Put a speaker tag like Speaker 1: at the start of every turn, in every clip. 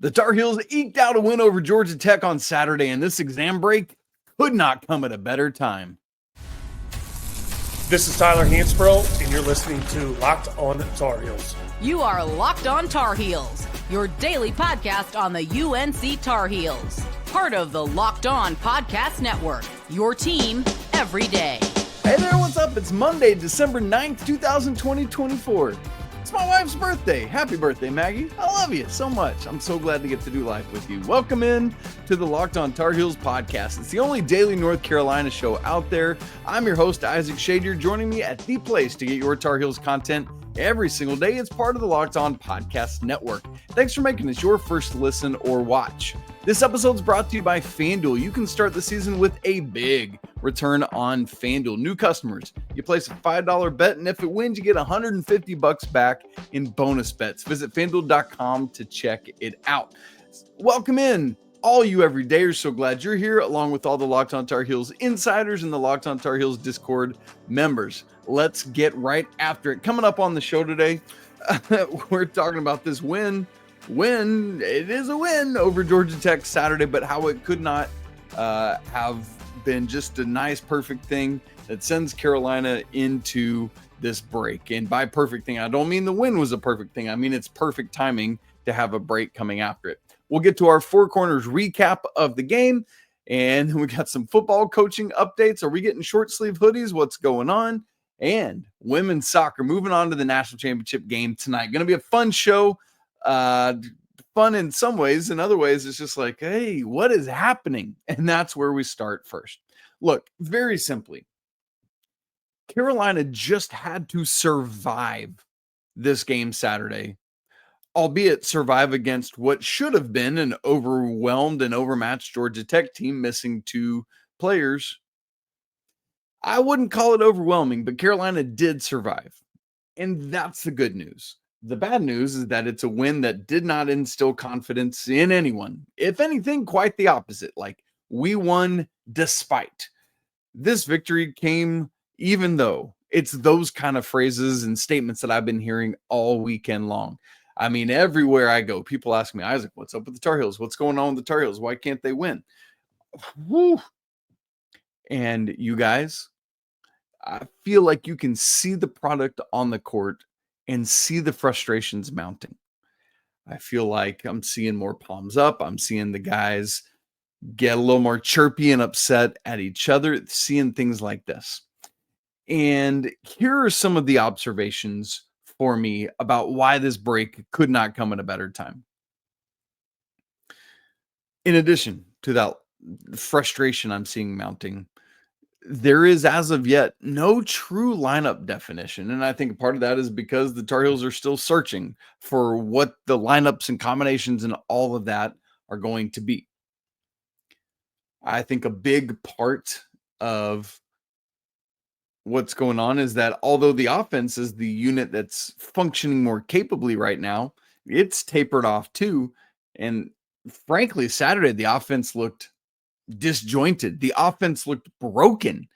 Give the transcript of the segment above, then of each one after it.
Speaker 1: The Tar Heels eked out a win over Georgia Tech on Saturday, and this exam break could not come at a better time.
Speaker 2: This is Tyler Hansbrough, and you're listening to Locked On Tar Heels.
Speaker 3: You are Locked On Tar Heels, your daily podcast on the UNC Tar Heels. Part of the Locked On Podcast Network, your team every day.
Speaker 1: Hey there, what's up? It's Monday, December 9th, 2024. It's my wife's birthday. Happy birthday, Maggie. I love you so much. I'm so glad to get to do life with you. Welcome in to the Locked On Tar Heels podcast. It's the only daily North Carolina show out there. I'm your host, Isaac Schade. You're joining me at the place to get your Tar Heels content every single day. It's part of the Locked On Podcast Network. Thanks for making this your first listen or watch. This episode is brought to you by FanDuel. You can start the season with a big return on FanDuel. New customers, you place a $5 bet, and if it wins, you get $150 back in bonus bets. Visit FanDuel.com to check it out. Welcome in, all you everydayers. So glad you're here, along with all the Locked On Tar Heels insiders and the Locked On Tar Heels Discord members. Let's get right after it. Coming up on the show today, we're talking about this win. It is a win over Georgia Tech Saturday, but how it could not have been just a nice, perfect thing that sends Carolina into this break. And by perfect thing, I don't mean the win was a perfect thing. I mean, it's perfect timing to have a break coming after it. We'll get to our Four Corners recap of the game, and we got some football coaching updates. Are we getting short sleeve hoodies? What's going on? And women's soccer moving on to the national championship game tonight. Going to be a fun show. Fun in some ways. In other ways, it's just like, hey, what is happening? And that's where we start first. Look, very simply, Carolina just had to survive this game Saturday, albeit survive against what should have been an overwhelmed and overmatched Georgia Tech team missing two players. I wouldn't call it overwhelming, but Carolina did survive. And that's the good news. The bad news is that it's a win that did not instill confidence in anyone. If anything, quite the opposite. Like, we won despite. This victory came even though. It's those kind of phrases and statements that I've been hearing all weekend long. I mean, everywhere I go, people ask me, Isaac, what's up with the Tar Heels? What's going on with the Tar Heels? Why can't they win? Woo. And you guys, I feel like you can see the product on the court and see the frustrations mounting. I feel like I'm seeing more palms up. I'm seeing the guys get a little more chirpy and upset at each other, seeing things like this. And here are some of the observations for me about why this break could not come at a better time. In addition to that frustration I'm seeing mounting, there is, as of yet, no true lineup definition. And I think part of that is because the Tar Heels are still searching for what the lineups and combinations and all of that are going to be. I think a big part of what's going on is that although the offense is the unit that's functioning more capably right now, it's tapered off too. And frankly, Saturday, the offense looked disjointed. The offense looked broken.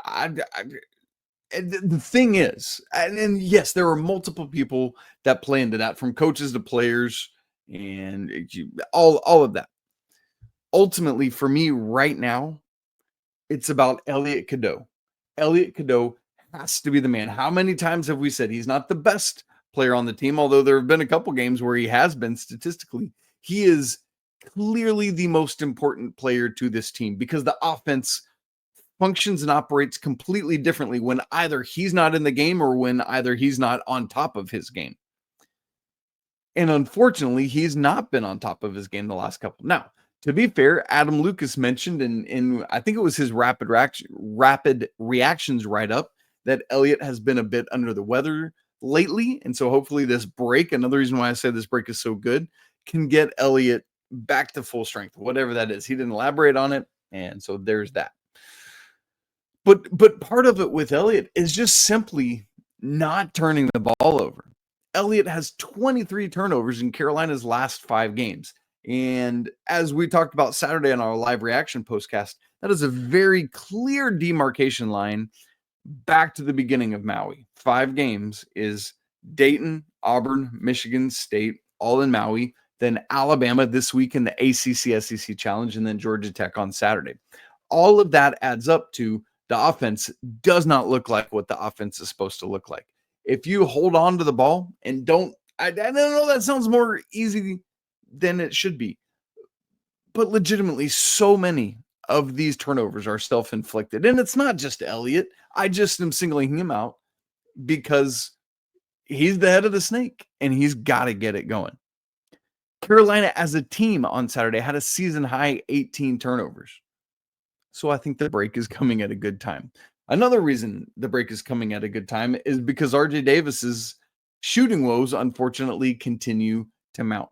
Speaker 1: The thing is, and yes, there are multiple people that play into that, from coaches to players and all of that. Ultimately, for me right now, it's about Elliot Cadeau. Elliot Cadeau has to be the man. How many times have we said he's not the best player on the team, although there have been a couple games where he has been statistically. He is clearly the most important player to this team because the offense functions and operates completely differently when either he's not in the game or when either he's not on top of his game. And unfortunately, he's not been on top of his game the last couple. Now, to be fair, Adam Lucas mentioned in I think it was his rapid reactions write-up that Elliot has been a bit under the weather lately. And so hopefully this break, another reason why I say this break is so good, can get Elliot back to full strength, whatever that is. He didn't elaborate on it. And so there's that. But part of it with Elliot is just simply not turning the ball over. Elliot has 23 turnovers in Carolina's last 5 games. And as we talked about Saturday on our live reaction postcast, that is a very clear demarcation line back to the beginning of Maui. 5 games is Dayton, Auburn, Michigan State, all in Maui. then Alabama this week in the ACC SEC Challenge, and then Georgia Tech on Saturday. All of that adds up to the offense does not look like what the offense is supposed to look like. If you hold on to the ball and don't, I don't know, that sounds more easy than it should be. But legitimately, so many of these turnovers are self-inflicted. And it's not just Elliot. I just am singling him out because he's the head of the snake and he's got to get it going. Carolina as a team on Saturday had a season high 18 turnovers. So I think the break is coming at a good time. Another reason the break is coming at a good time is because RJ Davis's shooting woes, unfortunately, continue to mount.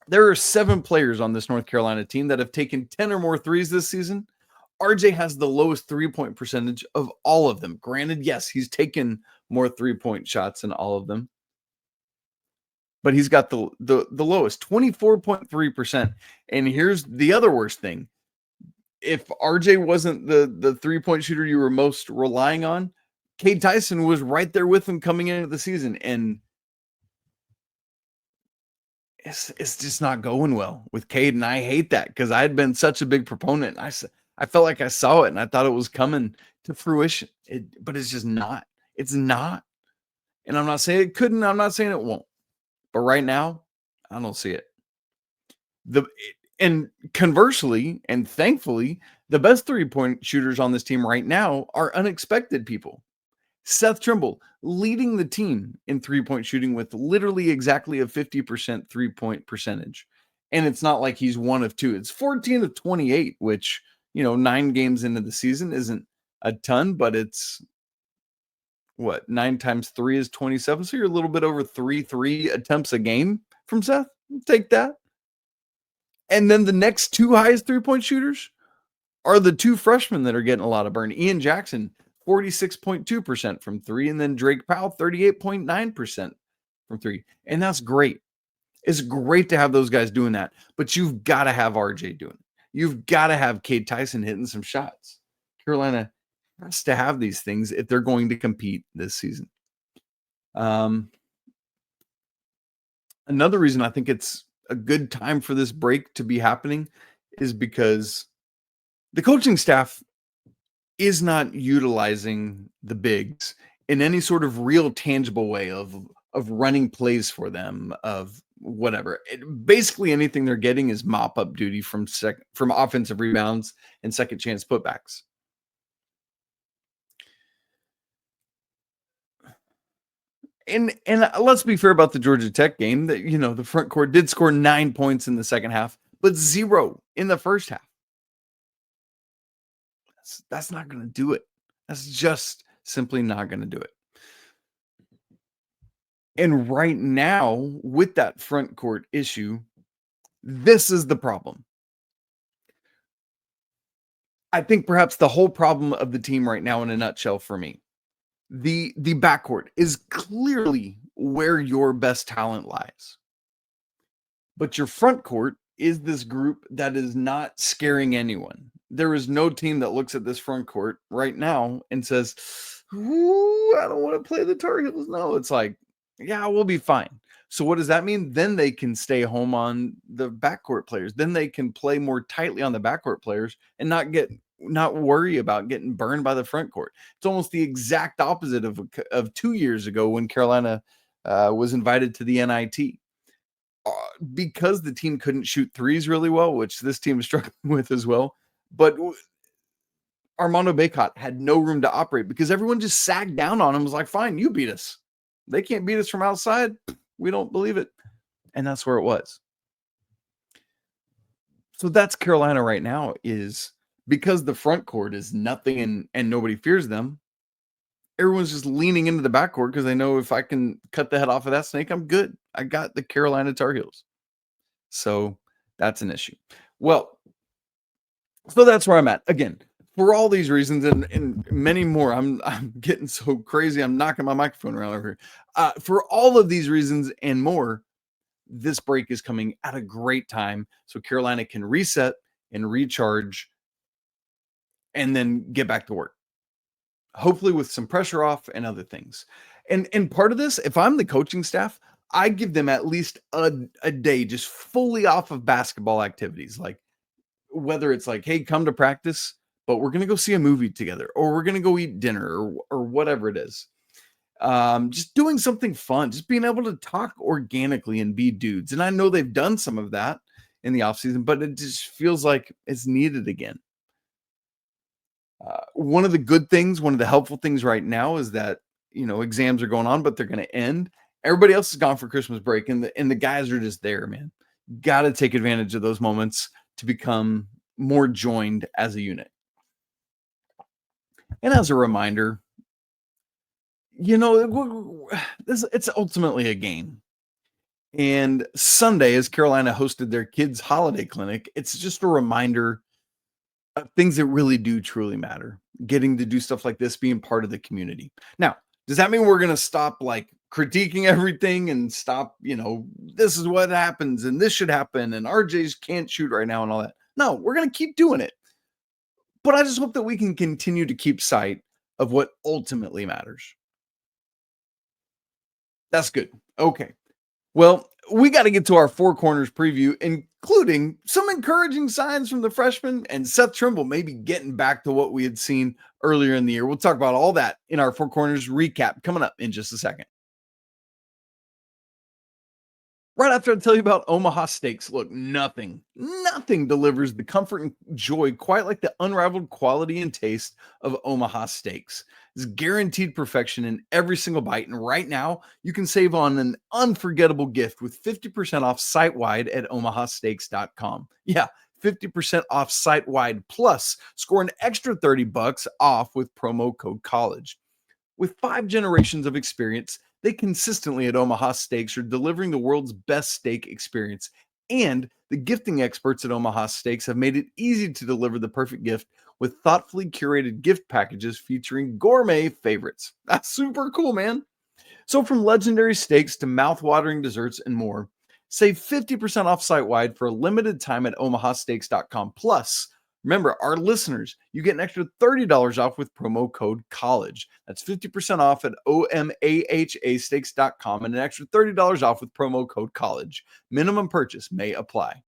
Speaker 1: There are 7 players on this North Carolina team that have taken 10 or more threes this season. RJ has the lowest three-point percentage of all of them. Granted, yes, he's taken more three-point shots than all of them, but he's got the lowest, 24.3%. And here's the other worst thing. If RJ wasn't the three-point shooter you were most relying on, Cade Tyson was right there with him coming into the season. And it's just not going well with Cade. And I hate that because I had been such a big proponent. I felt like I saw it and I thought it was coming to fruition. But it's just not. It's not. And I'm not saying it couldn't. I'm not saying it won't. But right now, I don't see it. And conversely, and thankfully, the best three-point shooters on this team right now are unexpected people. Seth Trimble leading the team in three-point shooting with literally exactly a 50% three-point percentage. And it's not like he's one of two. It's 14 of 28, which, 9 games into the season isn't a ton, but it's 9 times 3 is 27. So you're a little bit over 3 attempts a game from Seth. Take that. And then the next 2 highest three-point shooters are the 2 freshmen that are getting a lot of burn. Ian Jackson, 46.2% from 3, and then Drake Powell, 38.9% from 3. And that's great. It's great to have those guys doing that, but you've got to have RJ doing it. You've got to have Cade Tyson hitting some shots. Carolina has to have these things if they're going to compete this season. Another reason I think it's a good time for this break to be happening is because the coaching staff is not utilizing the bigs in any sort of real tangible way of running plays for them, of whatever. Basically anything they're getting is mop-up duty from offensive rebounds and second chance putbacks. And let's be fair about the Georgia Tech game. That the front court did score 9 points in the second half, but 0 in the first half. That's not going to do it. That's just simply not going to do it. And right now, with that front court issue, this is the problem. I think perhaps the whole problem of the team right now, in a nutshell, for me, the backcourt is clearly where your best talent lies. But your front court is this group that is not scaring anyone. There is no team that looks at this front court right now and says, "Ooh, I don't want to play the Tar Heels." No, it's like, yeah, we'll be fine. So what does that mean? Then they can stay home on the backcourt players. Then they can play more tightly on the backcourt players and not worry about getting burned by the front court. It's almost the exact opposite of 2 years ago when Carolina was invited to the NIT. Because the team couldn't shoot threes really well, which this team is struggling with as well. But Armando Bacot had no room to operate because everyone just sagged down on him. Was like, fine, you beat us. They can't beat us from outside. We don't believe it. And that's where it was. So that's Carolina right now, is because the front court is nothing and nobody fears them. Everyone's just leaning into the backcourt because they know if I can cut the head off of that snake, I'm good. I got the Carolina Tar Heels. So that's an issue. Well, so that's where I'm at. Again, for all these reasons and many more, I'm getting so crazy. I'm knocking my microphone around over here. For all of these reasons and more, this break is coming at a great time so Carolina can reset and recharge and then get back to work. Hopefully with some pressure off and other things. And part of this, if I'm the coaching staff, I give them at least a day just fully off of basketball activities. Like whether it's like, hey, come to practice, but we're going to go see a movie together, or we're going to go eat dinner, or whatever it is. Just doing something fun, just being able to talk organically and be dudes. And I know they've done some of that in the offseason, but it just feels like it's needed again. One of the good things, one of the helpful things right now is that, exams are going on, but they're going to end. Everybody else is gone for Christmas break, and the guys are just there, man. Got to take advantage of those moments to become more joined as a unit. And as a reminder, it's ultimately a game. And Sunday, as Carolina hosted their kids' holiday clinic, it's just a reminder of things that really do truly matter. Getting to do stuff like this, being part of the community. Now, does that mean we're going to stop like critiquing everything and stop, this is what happens and this should happen and RJs can't shoot right now and all that? No, we're going to keep doing it. But I just hope that we can continue to keep sight of what ultimately matters. That's good. Okay. Well, we got to get to our Four Corners preview, including some encouraging signs from the freshmen and Seth Trimble maybe getting back to what we had seen earlier in the year. We'll talk about all that in our Four Corners recap coming up in just a second. Right after I tell you about Omaha Steaks, look, nothing delivers the comfort and joy quite like the unrivaled quality and taste of Omaha Steaks. It's guaranteed perfection in every single bite, and right now you can save on an unforgettable gift with 50% off site-wide at omahasteaks.com. Yeah, 50% off site-wide, plus score an extra $30 off with promo code COLLEGE. With 5 generations of experience, they consistently at Omaha Steaks are delivering the world's best steak experience. And the gifting experts at Omaha Steaks have made it easy to deliver the perfect gift with thoughtfully curated gift packages featuring gourmet favorites. That's super cool, man. So from legendary steaks to mouth-watering desserts and more, save 50% off site-wide for a limited time at omahasteaks.com. Plus, remember, our listeners, you get an extra $30 off with promo code COLLEGE. That's 50% off at omahasteaks.com and an extra $30 off with promo code COLLEGE. Minimum purchase may apply.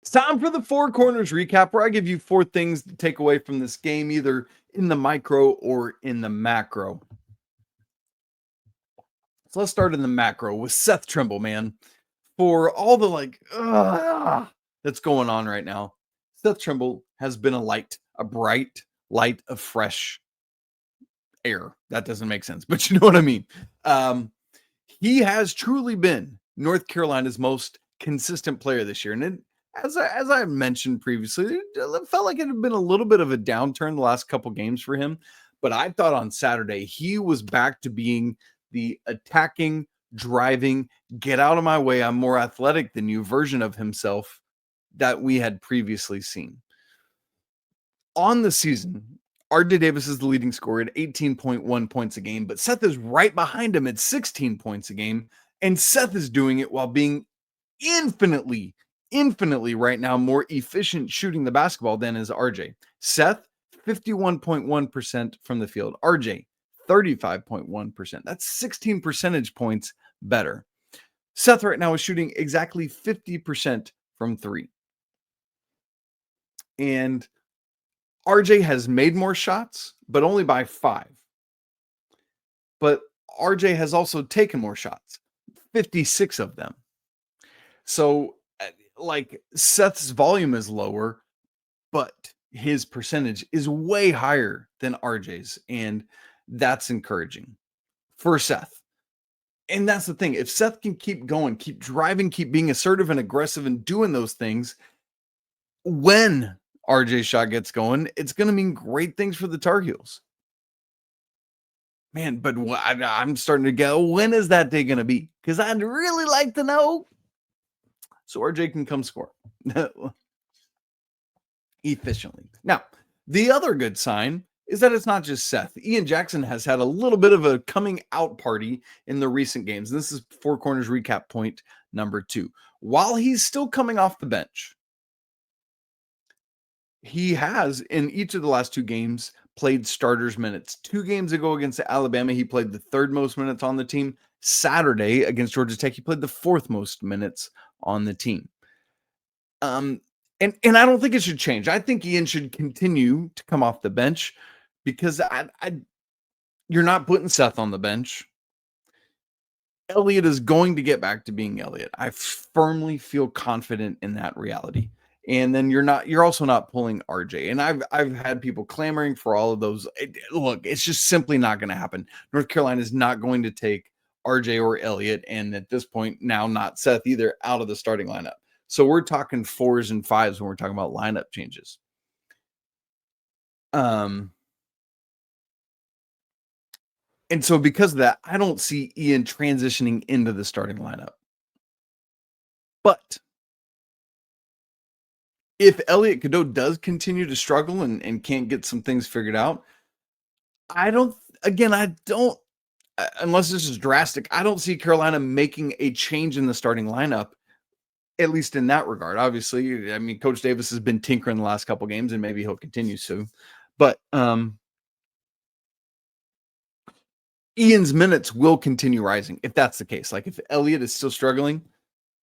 Speaker 1: It's time for the Four Corners recap, where I give you 4 things to take away from this game, either in the micro or in the macro. So let's start in the macro with Seth Trimble, man. For all the that's going on right now, Seth Trimble has been a bright light of fresh air. That doesn't make sense, but you know what I mean. He has truly been North Carolina's most consistent player this year. And as I mentioned previously, it felt like it had been a little bit of a downturn the last couple games for him. But I thought on Saturday, he was back to being the attacking, driving, get out of my way, I'm more athletic than you version of himself that we had previously seen. On the season, RJ Davis is the leading scorer at 18.1 points a game, but Seth is right behind him at 16 points a game, and Seth is doing it while being infinitely right now more efficient shooting the basketball than is RJ. Seth, 51.1% from the field. RJ, 35.1%. That's 16 percentage points better. Seth right now is shooting exactly 50% from 3. And RJ has made more shots, but only by 5. But RJ has also taken more shots, 56 of them. So, Seth's volume is lower, but his percentage is way higher than RJ's. And that's encouraging for Seth. And that's the thing. If Seth can keep going, keep driving, keep being assertive and aggressive and doing those things, when RJ's shot gets going, it's going to mean great things for the Tar Heels. Man, but I'm starting to go, when is that day going to be? Because I'd really like to know. So RJ can come score efficiently. Now, the other good sign is that it's not just Seth. Ian Jackson has had a little bit of a coming out party in the recent games. And this is Four Corners recap point number 2. While he's still coming off the bench, he has, in each of the last 2 games, played starters minutes. 2 games ago against Alabama, he played the 3rd most minutes on the team. Saturday against Georgia Tech, he played the 4th most minutes on the team. And I don't think it should change. I think Ian should continue to come off the bench because you're not putting Seth on the bench. Elliot is going to get back to being Elliot. I firmly feel confident in that reality. And then you're also not pulling RJ. And I've had people clamoring for all of those. Look, it's just simply not going to happen. North Carolina is not going to take RJ or Elliot, and at this point now not Seth either, out of the starting lineup. So we're talking 4s and 5s when we're talking about lineup changes. And so because of that, I don't see Ian transitioning into the starting lineup. But if Elliot Cadeau does continue to struggle and can't get some things figured out, I don't, unless this is drastic, I don't see Carolina making a change in the starting lineup, at least in that regard. Obviously, I mean, Coach Davis has been tinkering the last couple games, and maybe he'll continue to. But Ian's minutes will continue rising if that's the case. Like if Elliot is still struggling,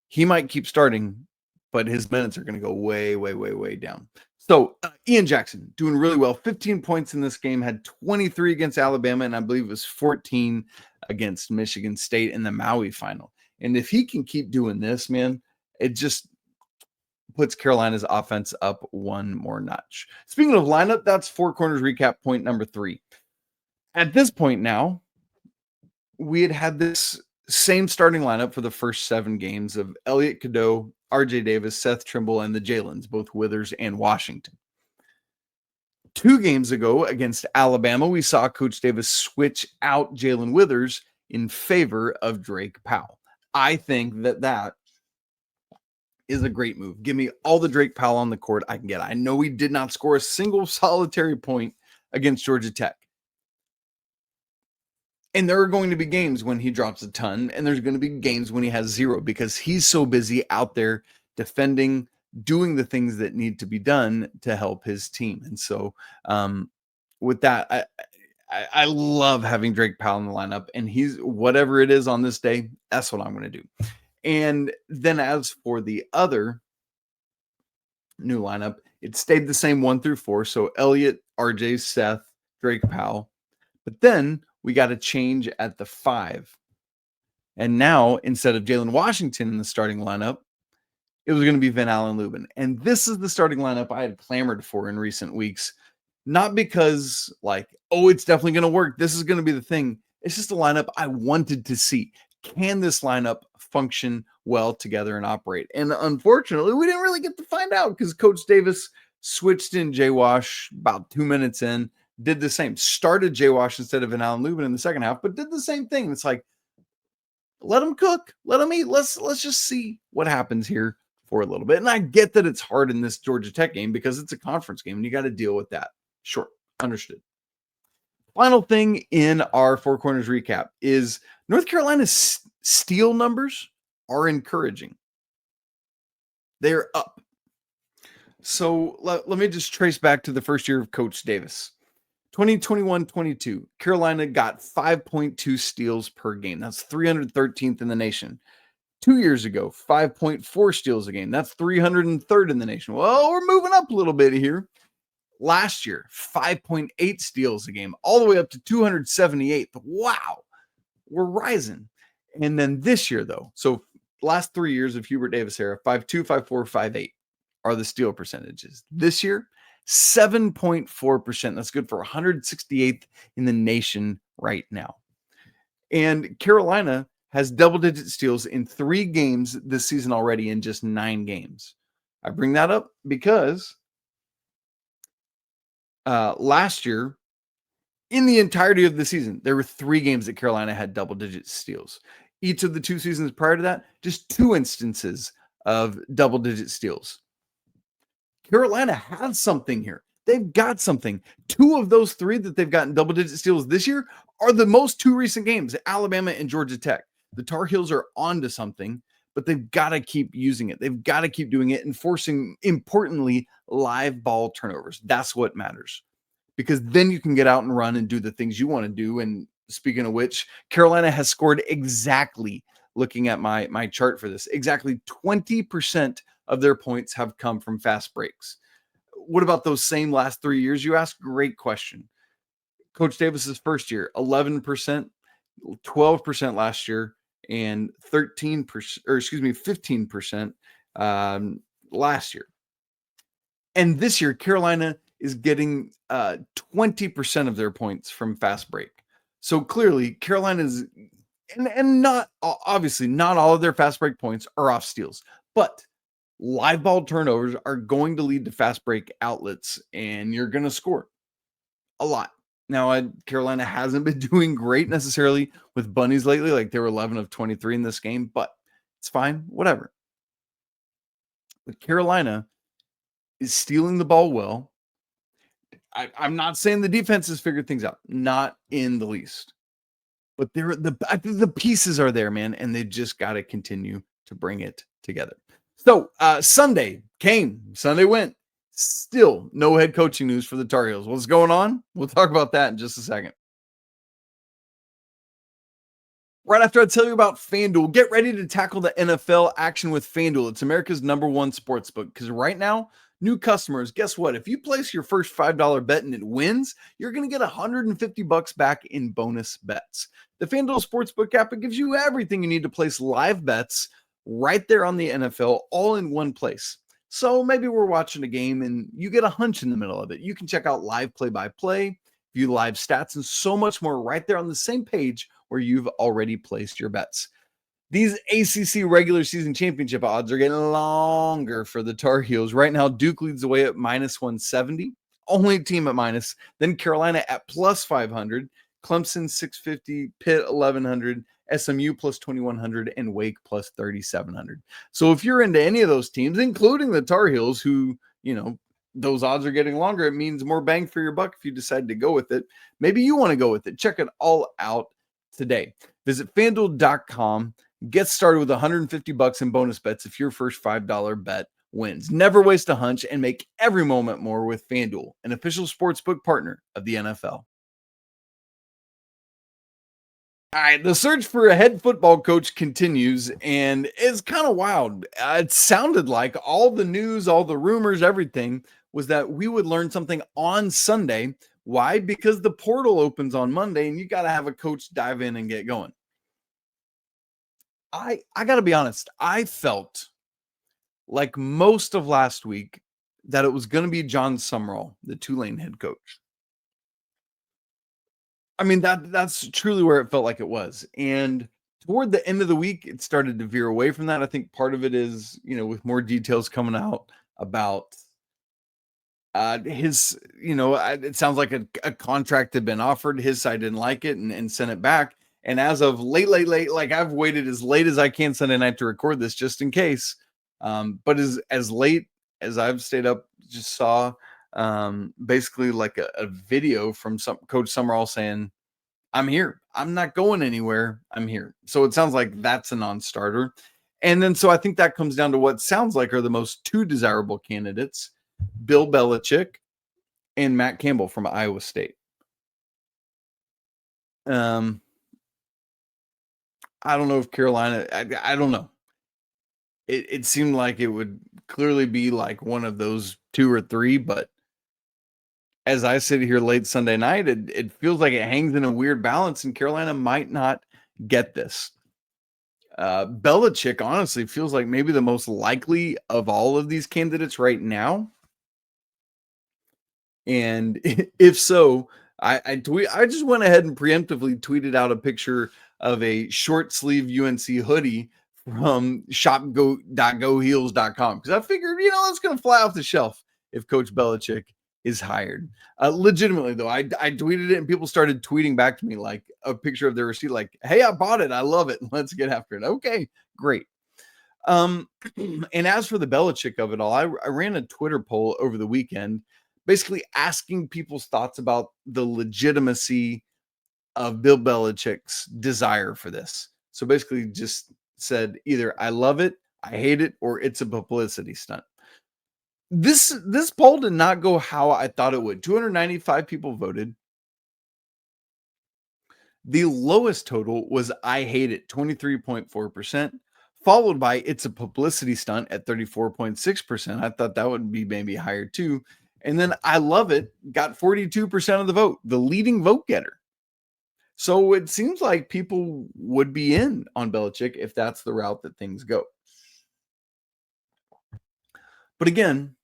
Speaker 1: he might keep starting, but his minutes are going to go way, way, way, way down. So Ian Jackson doing really well. 15 points in this game, had 23 against Alabama, and I believe it was 14 against Michigan State in the Maui final. And if he can keep doing this, man, it just puts Carolina's offense up one more notch. Speaking of lineup, that's Four Corners recap point number 3. At this point now, we had this same starting lineup for the first 7 games of Elliot Cadeau, RJ Davis, Seth Trimble, and the Jae'lyns, both Withers and Washington. 2 games ago against Alabama, we saw Coach Davis switch out Jalen Withers in favor of Drake Powell. I think that is a great move. Give me all the Drake Powell on the court I can get. I know he did not score a single solitary point against Georgia Tech. And there are going to be games when he drops a ton, and there's going to be games when he has 0 because he's so busy out there defending, doing the things that need to be done to help his team. And so with that, I love having Drake Powell in the lineup, and he's whatever it is on this day, that's what I'm going to do. And then as for the other new lineup, it stayed the same 1 through 4. So Elliot, RJ, Seth, Drake Powell. But then we got a change at the 5. And now, instead of Jalen Washington in the starting lineup, it was going to be Van Allen Lubin. And this is the starting lineup I had clamored for in recent weeks. Not because, it's definitely going to work. This is going to be the thing. It's just a lineup I wanted to see. Can this lineup function well together and operate? And unfortunately, we didn't really get to find out because Coach Davis switched in Jay Wash about 2 minutes in. Did the same, started Jay Wash instead of Van Allen Lubin in the second half, but did the same thing. It's like, let him cook, let him eat. Let's just see what happens here for a little bit. And I get that it's hard in this Georgia Tech game because it's a conference game and you got to deal with that. Sure, understood. Final thing in our Four Corners recap is North Carolina's steal numbers are encouraging. They're up. So let me just trace back to the first year of Coach Davis. 2021-22, Carolina got 5.2 steals per game. That's 313th in the nation. 2 years ago, 5.4 steals a game. That's 303rd in the nation. Well, we're moving up a little bit here. Last year, 5.8 steals a game, all the way up to 278th. Wow, we're rising. And then this year, though, so last 3 years of Hubert Davis era, 5.2, 5.4, 5.8 are the steal percentages. This year, 7.4%. That's good for 168th in the nation right now. And Carolina has double-digit steals in 3 games this season already in just 9 games. I bring that up because last year, in the entirety of the season, there were 3 games that Carolina had double-digit steals. Each of the 2 seasons prior to that, just 2 instances of double-digit steals. Carolina has something here. They've got something. 2 of those 3 that they've gotten double-digit steals this year are the most 2 recent games, Alabama and Georgia Tech. The Tar Heels are onto something, but they've got to keep using it. They've got to keep doing it and forcing, importantly, live ball turnovers. That's what matters. because then you can get out and run and do the things you want to do. And speaking of which, Carolina has scored exactly, looking at my chart for this, exactly 20% of their points have come from fast breaks. What about those same last 3 years, you ask? Great question. Coach Davis's first year, 11%, 12% last year, and 13%, or excuse me, 15% last year. And this year, Carolina is getting 20% of their points from fast break. So clearly, Carolina's, and not, obviously, not all of their fast break points are off steals, but live ball turnovers are going to lead to fast break outlets, and you're going to score a lot. Now, Carolina hasn't been doing great necessarily with bunnies lately. Like, they were 11 of 23 in this game, but it's fine, whatever. But Carolina is stealing the ball well. I'm not saying the defense has figured things out, not in the least. But I think the pieces are there, man, and they just got to continue to bring it together. So Sunday came, Sunday went. Still no head coaching news for the Tar Heels. What's going on? We'll talk about that in just a second. Right after I tell you about FanDuel, get ready to tackle the NFL action with FanDuel. It's America's #1 sportsbook, because right now, new customers, guess what? If you place your first $5 bet and it wins, you're going to get $150 back in bonus bets. The FanDuel Sportsbook app, it gives you everything you need to place live bets right there on the NFL, all in one place. So maybe we're watching a game and you get a hunch in the middle of it. You can check out live play-by-play, view live stats, and so much more right there on the same page where you've already placed your bets. These ACC regular season championship odds are getting longer for the Tar Heels. Right now, Duke leads the way at -170, only team at minus. Then Carolina at +500, Clemson 650, Pitt 1100, SMU +2100, and Wake +3700. So if you're into any of those teams, including the Tar Heels, who, those odds are getting longer, it means more bang for your buck if you decide to go with it. Maybe you want to go with it. Check it all out today. Visit FanDuel.com. Get started with $150 in bonus bets if your first $5 bet wins. Never waste a hunch and make every moment more with FanDuel, an official sportsbook partner of the NFL. All right, the search for a head football coach continues, and it's kind of wild. It sounded like all the news, all the rumors, everything was that we would learn something on Sunday. Why? Because the portal opens on Monday, and you got to have a coach dive in and get going. I got to be honest. I felt like most of last week that it was going to be John Summerall, the Tulane head coach. I mean, that's truly where it felt like it was. And toward the end of the week, it started to veer away from that. I think part of it is, with more details coming out about his, it sounds like a contract had been offered. His side didn't like it and sent it back. And as of late, like I've waited as late as I can Sunday night to record this just in case. But as late as I've stayed up, just saw basically like a video from Coach Summerall saying, I'm here. I'm not going anywhere. I'm here. So it sounds like that's a non-starter. And then, so I think that comes down to what sounds like are the most two desirable candidates, Bill Belichick and Matt Campbell from Iowa State. I don't know if Carolina, I don't know. It seemed like it would clearly be like one of those two or three, but as I sit here late Sunday night, it feels like it hangs in a weird balance, and Carolina might not get this. Belichick honestly feels like maybe the most likely of all of these candidates right now. And if so, I just went ahead and preemptively tweeted out a picture of a short sleeve UNC hoodie from shop.goheels.com, because I figured, it's going to fly off the shelf if Coach Belichick is hired. Legitimately though, I tweeted it and people started tweeting back to me like a picture of their receipt, like, hey, I bought it. I love it. Let's get after it. Okay, great. And as for the Belichick of it all, I ran a Twitter poll over the weekend, basically asking people's thoughts about the legitimacy of Bill Belichick's desire for this. So basically just said either I love it, I hate it, or it's a publicity stunt. This poll did not go how I thought it would. 295 people voted. The lowest total was I hate it, 23.4%, followed by it's a publicity stunt at 34.6%. I thought that would be maybe higher too. And then I love it got 42% of the vote, the leading vote getter. So it seems like people would be in on Belichick if that's the route that things go. But again,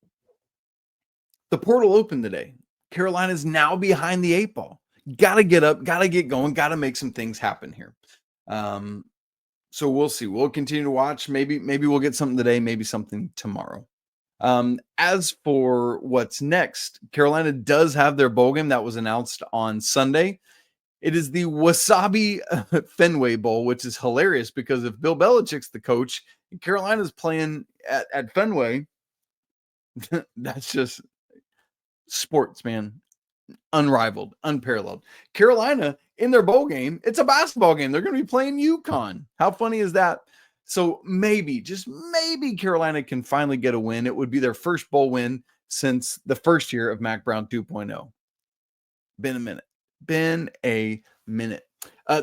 Speaker 1: the portal opened today. Carolina's now behind the 8 ball. Got to get up, got to get going, got to make some things happen here. So we'll see. We'll continue to watch. Maybe we'll get something today, maybe something tomorrow. As for what's next, Carolina does have their bowl game that was announced on Sunday. It is the Wasabi Fenway Bowl, which is hilarious because if Bill Belichick's the coach and Carolina's playing at Fenway, that's just sports, man. Unrivaled, unparalleled. Carolina in their bowl game, it's a basketball game. They're going to be playing UConn. How funny is that? So maybe, just maybe Carolina can finally get a win. It would be their first bowl win since the first year of Mac Brown 2.0. Been a minute.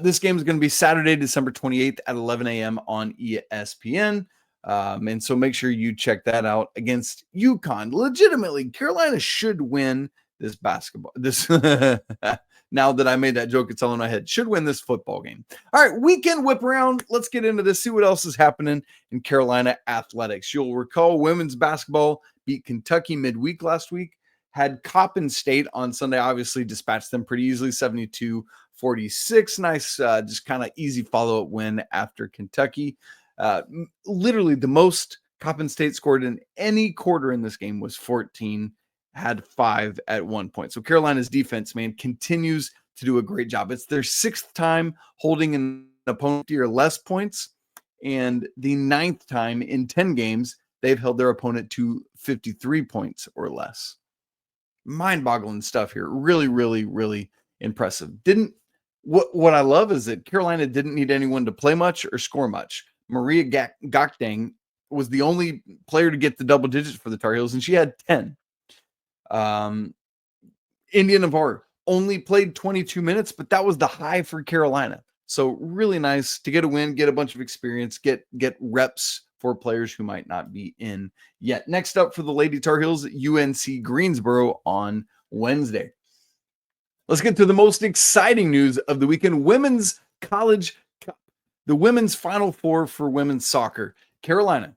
Speaker 1: This game is going to be Saturday, December 28th at 11 a.m. on ESPN. And so make sure you check that out against UConn. Legitimately, Carolina should win this basketball. Now that I made that joke, it's all in my head. Should win this football game. All right, weekend whip around. Let's get into this. See what else is happening in Carolina athletics. You'll recall women's basketball beat Kentucky midweek last week. Had Coppin State on Sunday. Obviously dispatched them pretty easily, 72-46. Nice, just kind of easy follow-up win after Kentucky. Literally the most Coppin State scored in any quarter in this game was 14. Had 5 at one point. So Carolina's defense, man, continues to do a great job. It's their 6th time holding an opponent to or less points, and the 9th time in 10 games they've held their opponent to 53 points or less. Mind-boggling stuff here. Really, really, really impressive. What I love is that Carolina didn't need anyone to play much or score much. Maria Gakdang was the only player to get the double digits for the Tar Heels, and she had 10. India Navarre only played 22 minutes, but that was the high for Carolina. So really nice to get a win, get a bunch of experience, get reps for players who might not be in yet. Next up for the Lady Tar Heels, UNC Greensboro on Wednesday. Let's get to the most exciting news of the weekend. Women's College Cup, the women's Final Four for women's soccer. Carolina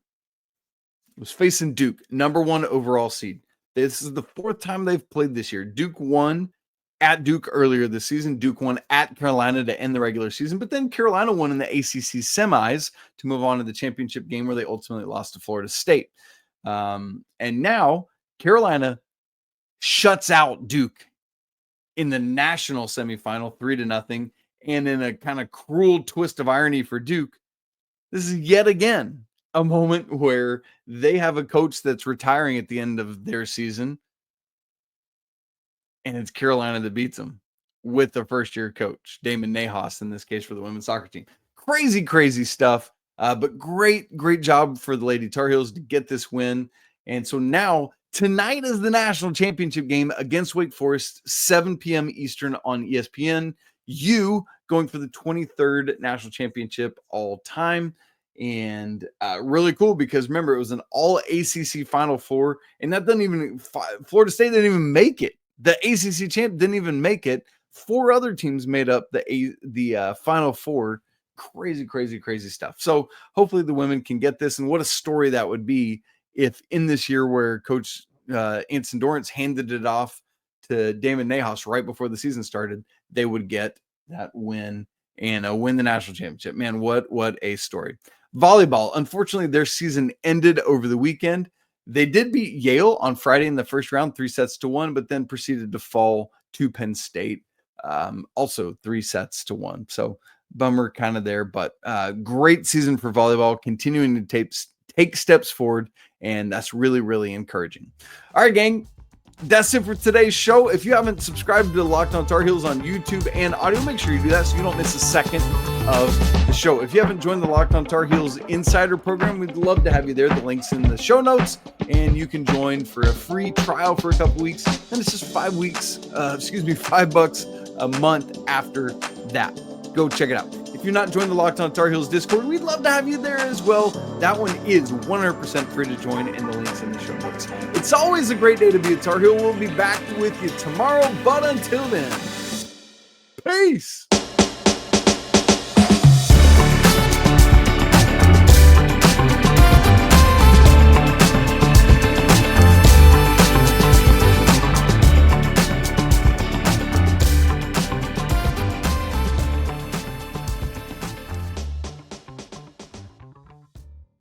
Speaker 1: was facing Duke, number 1 overall seed. This is the 4th time they've played this year. Duke won at Duke earlier this season. Duke won at Carolina to end the regular season, but then Carolina won in the ACC semis to move on to the championship game where they ultimately lost to Florida State. And now Carolina shuts out Duke in the national semifinal 3-0. And in a kind of cruel twist of irony for Duke, this is yet again a moment where they have a coach that's retiring at the end of their season, and it's Carolina that beats them with the first-year coach, Damon Nahas, in this case for the women's soccer team. Crazy stuff, but great job for the Lady Tar Heels to get this win. And so now, tonight is the national championship game against Wake Forest, 7 p.m. Eastern on ESPN. Going for the 23rd national championship all time. And really cool because remember, it was an all ACC Final Four, and that doesn't even, Florida State didn't even make it. The ACC champ didn't even make it. 4 other teams made up the Final Four. Crazy stuff. So hopefully the women can get this, and what a story that would be if in this year where Coach Anson Dorrance handed it off to Damon Nahas right before the season started, they would get that win and win the national championship. Man, what a story. Volleyball, unfortunately, their season ended over the weekend. They did beat Yale on Friday in the first round, 3-1, but then proceeded to fall to Penn State, also 3-1. So bummer kind of there, but great season for volleyball, continuing to take steps forward, and that's really encouraging. All right, gang. That's it for today's show. If you haven't subscribed to the Locked On Tar Heels on YouTube and audio, make sure you do that so you don't miss a second of the show. If you haven't joined the Locked On Tar Heels Insider Program, we'd love to have you there. The link's in the show notes. and you can join for a free trial for a couple weeks. And it's just $5 a month after that. Go check it out. If you're not joining the Locked On Tar Heels Discord, we'd love to have you there as well. That one is 100% free to join, and the link's in the show notes. It's always a great day to be a Tar Heel. We'll be back with you tomorrow, but until then, peace.